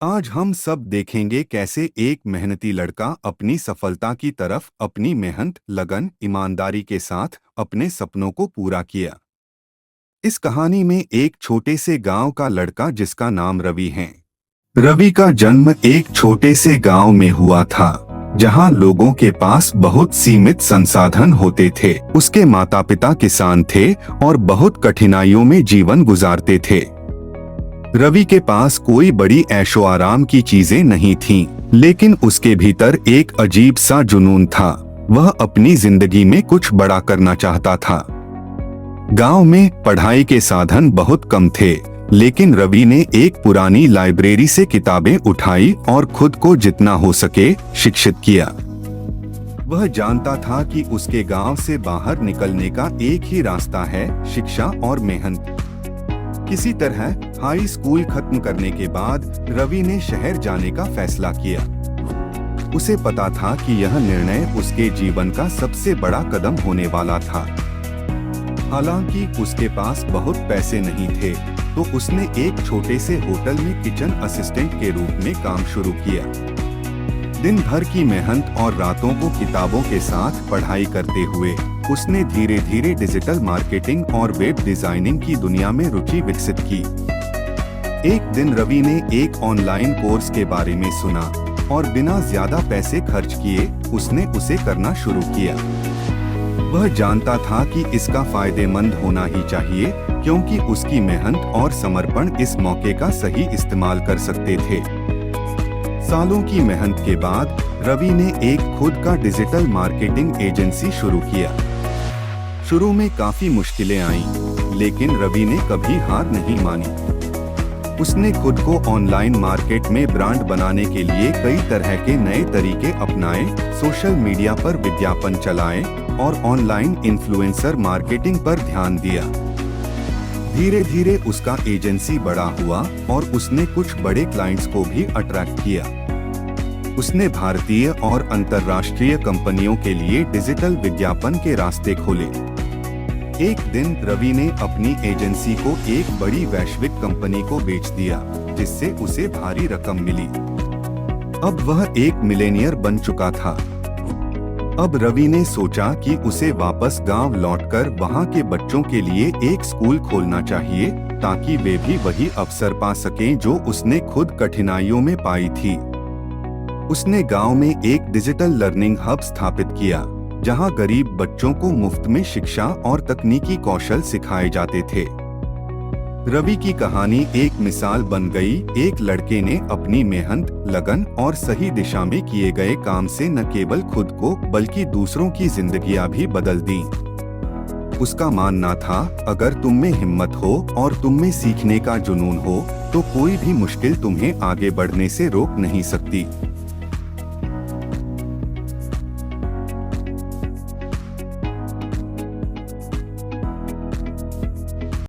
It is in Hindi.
आज हम सब देखेंगे कैसे एक मेहनती लड़का अपनी सफलता की तरफ अपनी मेहनत, लगन, ईमानदारी के साथ अपने सपनों को पूरा किया। इस कहानी में एक छोटे से गांव का लड़का जिसका नाम रवि है। रवि का जन्म एक छोटे से गांव में हुआ था, जहां लोगों के पास बहुत सीमित संसाधन होते थे। उसके माता पिता किसान थे और बहुत कठिनाइयों में जीवन गुजारते थे। रवि के पास कोई बड़ी ऐशो आराम की चीजें नहीं थीं, लेकिन उसके भीतर एक अजीब सा जुनून था। वह अपनी जिंदगी में कुछ बड़ा करना चाहता था। गांव में पढ़ाई के साधन बहुत कम थे, लेकिन रवि ने एक पुरानी लाइब्रेरी से किताबें उठाई और खुद को जितना हो सके शिक्षित किया। वह जानता था कि उसके गांव से बाहर निकलने का एक ही रास्ता है, शिक्षा और मेहनत। किसी तरह हाई स्कूल खत्म करने के बाद रवि ने शहर जाने का फैसला किया। उसे पता था कि यह निर्णय उसके जीवन का सबसे बड़ा कदम होने वाला था। हालांकि उसके पास बहुत पैसे नहीं थे, तो उसने एक छोटे से होटल में किचन असिस्टेंट के रूप में काम शुरू किया। दिन भर की मेहनत और रातों को किताबों के साथ पढ़ाई करते हुए उसने धीरे धीरे डिजिटल मार्केटिंग और वेब डिजाइनिंग की दुनिया में रुचि विकसित की। एक दिन रवि ने एक ऑनलाइन कोर्स के बारे में सुना और बिना ज्यादा पैसे खर्च किए उसने उसे करना शुरू किया। वह जानता था कि इसका फायदेमंद होना ही चाहिए, क्योंकि उसकी मेहनत और समर्पण इस मौके का सही इस्तेमाल कर सकते थे। सालों की मेहनत के बाद रवि ने एक खुद का डिजिटल मार्केटिंग एजेंसी शुरू किया। शुरू में काफी मुश्किलें आईं, लेकिन रवि ने कभी हार नहीं मानी। उसने खुद को ऑनलाइन मार्केट में ब्रांड बनाने के लिए कई तरह के नए तरीके अपनाए, सोशल मीडिया पर विज्ञापन चलाए और ऑनलाइन इन्फ्लुएंसर मार्केटिंग पर ध्यान दिया। धीरे धीरे उसका एजेंसी बड़ा हुआ और उसने कुछ बड़े क्लाइंट्स को भी अट्रैक्ट किया। उसने भारतीय और अंतर्राष्ट्रीय कंपनियों के लिए डिजिटल विज्ञापन के रास्ते खोले। एक दिन रवि ने अपनी एजेंसी को एक बड़ी वैश्विक कंपनी को बेच दिया, जिससे उसे भारी रकम मिली। अब वह एक मिलेनियर बन चुका था। अब रवि ने सोचा कि उसे वापस गांव लौटकर वहां के बच्चों के लिए एक स्कूल खोलना चाहिए, ताकि वे भी वही अवसर पा सकें जो उसने खुद कठिनाइयों में पाई थी। उसने गांव में एक डिजिटल लर्निंग हब स्थापित किया, जहां गरीब बच्चों को मुफ्त में शिक्षा और तकनीकी कौशल सिखाए जाते थे। रवि की कहानी एक मिसाल बन गई। एक लड़के ने अपनी मेहनत, लगन और सही दिशा में किए गए काम से न केवल खुद को बल्कि दूसरों की जिंदगियां भी बदल दी। उसका मानना था, अगर तुम में हिम्मत हो और तुम में सीखने का जुनून हो, तो कोई भी मुश्किल तुम्हें आगे बढ़ने से रोक नहीं सकती।